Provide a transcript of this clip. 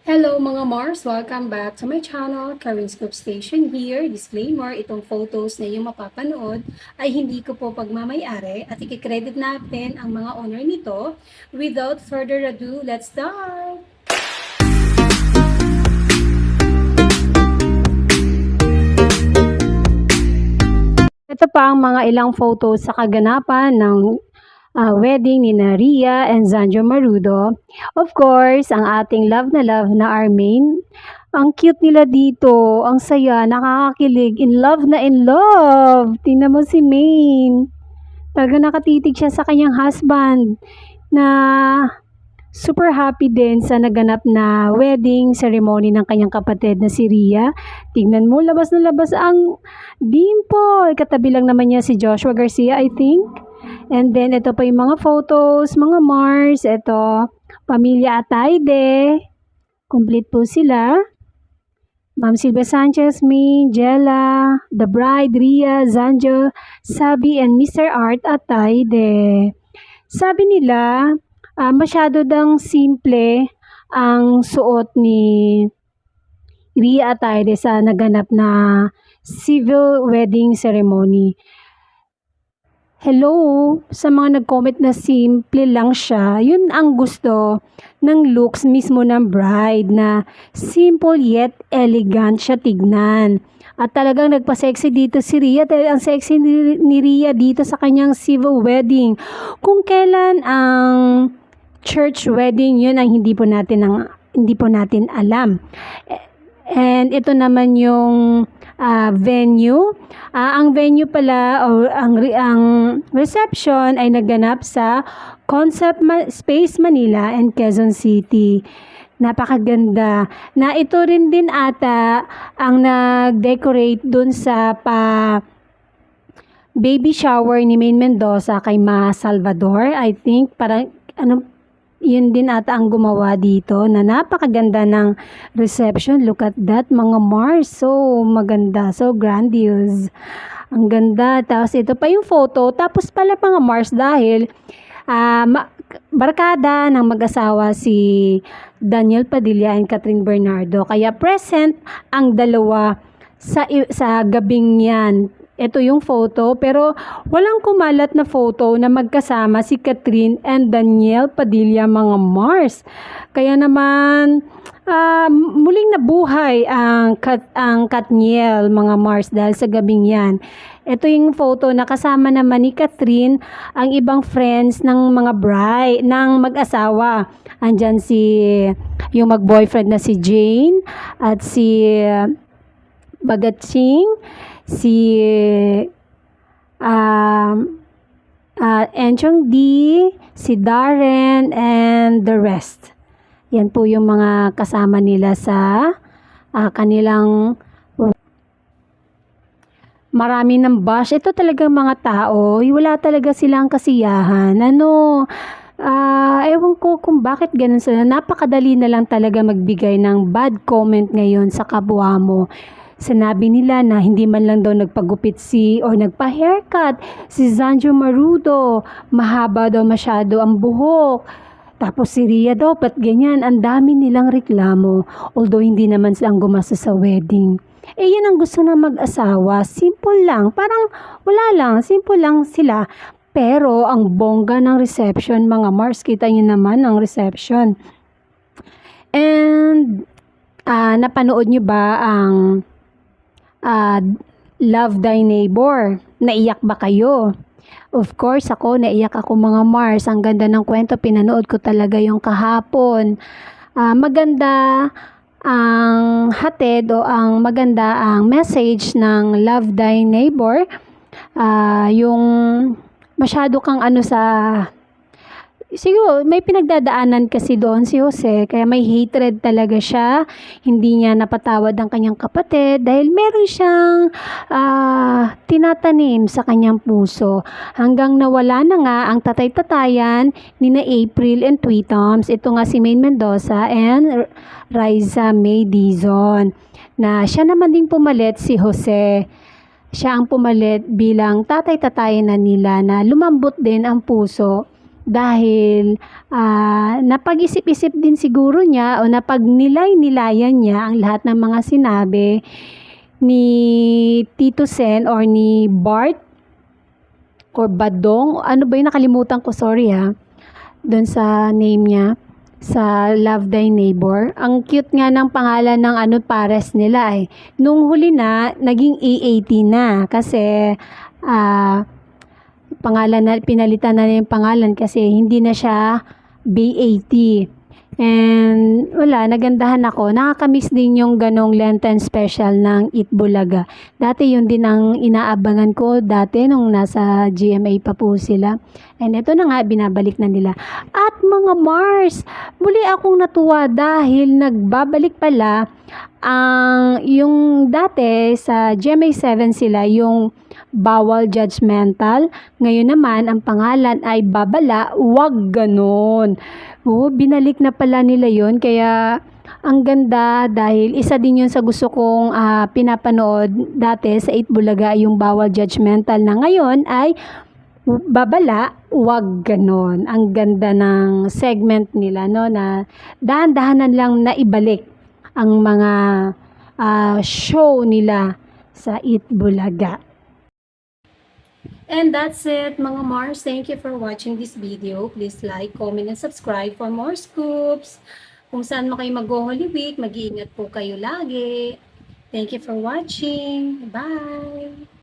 Hello mga Mars! Welcome back to my channel, Karin Scoop Station here. Disclaimer, itong photos na iyong mapapanood ay hindi ko po pagmamayari at ikikredit natin ang mga owner nito. Without further ado, let's start! Ito pa ang mga ilang photos sa kaganapan ng wedding ni Ria and Zanjo Marudo. Of course, ang ating love na Armaine. Ang cute nila dito, ang saya, nakakakilig, in love na in love. Tingnan mo si Maine. Talaga nakatitig siya sa kanyang husband na super happy din sa naganap na wedding ceremony ng kanyang kapatid na si Ria. Tingnan mo, labas na labas ang dimple. Katabi lang naman niya si Joshua Garcia, I think. And then, ito pa yung mga photos, mga Mars. Ito, Pamilya Atayde. Complete po sila. Ma'am Silvia Sanchez, May, Jella, The Bride, Ria, Zanjo, Sabi, and Mr. Art Atayde. Sabi nila, masyado dang simple ang suot ni Ria Atayde sa naganap na civil wedding ceremony. Hello, sa mga nag-comment na simple lang siya, yun ang gusto ng looks mismo ng bride na simple yet elegant siya tignan. At talagang nagpa-sexy dito si Ria dahil ang sexy ni Ria dito sa kanyang civil wedding. Kung kailan ang church wedding, yun ang hindi po natin alam. And ito naman yung venue. Ang venue pala o ang reception ay naganap sa Concept Space Manila and Quezon City. Napakaganda. Na ito rin din ata ang nag-decorate dun sa baby shower ni Maine Mendoza kay Ma Salvador. I think parang yun din ata ang gumawa dito na napakaganda ng reception. Look at that mga Mars. So maganda. So grandiose. Ang ganda. Tapos ito pa yung photo. Tapos pala mga Mars dahil barkada ng mag-asawa si Daniel Padilla and Catherine Bernardo. Kaya present ang dalawa sa gabing yan. Ito yung photo, pero walang kumalat na photo na magkasama si Catherine and Daniel Padilla mga Mars. Kaya naman, muling nabuhay ang Katniel mga Mars dahil sa gabing yan. Ito yung photo na kasama naman ni Catherine ang ibang friends ng mga bride, ng mag-asawa. Andyan yung mag-boyfriend na si Jane at si Bagatsing, si Enchong D, si Darren, and the rest. Yan po yung mga kasama nila sa kanilang marami ng bash. Ito talagang mga tao, wala talaga silang kasiyahan. Ewan ko kung bakit ganun sila. Napakadali na lang talaga magbigay ng bad comment ngayon sa kapwa mo. Sinabi nila na hindi man lang daw nagpagupit o nagpa-haircut si Zanjo Marudo. Mahaba daw masyado ang buhok. Tapos si Ria daw, ba't ganyan? Ang dami nilang reklamo. Although hindi naman silang gumastos sa wedding. Yan ang gusto ng mag-asawa. Simple lang. Parang wala lang. Simple lang sila. Pero ang bongga ng reception, mga Mars, kita nyo naman ang reception. And napanood nyo ba ang Love Thy Neighbor? Naiyak ba kayo? Of course ako, naiyak ako mga Mars. Ang ganda ng kwento, pinanood ko talaga yung kahapon. Maganda ang hatid o maganda ang message ng Love Thy Neighbor. Yung masyado kang siguro may pinagdadaanan kasi doon si Jose, kaya may hatred talaga siya. Hindi niya napatawad ang kanyang kapatid dahil meron siyang tinatanim sa kanyang puso. Hanggang nawala na nga ang tatay-tatayan ni na April and Tweetums. Ito nga si Maine Mendoza and Raisa May Dizon. Na siya naman din pumalit si Jose. Siya ang pumalit bilang tatay-tatayan na nila na lumambot din ang puso dahil napag-isip-isip din siguro niya o napagnilay-nilayan niya ang lahat ng mga sinabi ni Tito Sen or ni Bart or Badong. Ano ba yung nakalimutan ko, sorry doon sa name niya sa Love Thy Neighbor. Ang cute nga ng pangalan ng pares nila Nung huli na, naging A18 na kasi pangalan na, pinalitan na yung pangalan kasi hindi na siya B80. And wala, nagandahan ako. Nakakamiss din yung ganong Lenten special ng Eat Bulaga. Dati yun din ang inaabangan ko dati nung nasa GMA pa po sila. And ito na nga, binabalik na nila. At mga Mars, muli akong natuwa dahil nagbabalik pala yung dati sa GMA 7 sila, yung bawal judgmental. Ngayon naman, ang pangalan ay babala, wag ganon. Binalik na pala nila yon, kaya ang ganda dahil isa din yun sa gusto kong pinapanood dati sa Eat Bulaga, yung bawal judgmental, na ngayon ay babala, wag ganon. Ang ganda ng segment nila, no, na dahan-dahanan lang na ibalik ang mga show nila sa Eat Bulaga. And that's it, mga Mars. Thank you for watching this video. Please like, comment, and subscribe for more scoops. Kung saan mo kayo mag-Holy Week, mag-iingat po kayo lagi. Thank you for watching. Bye!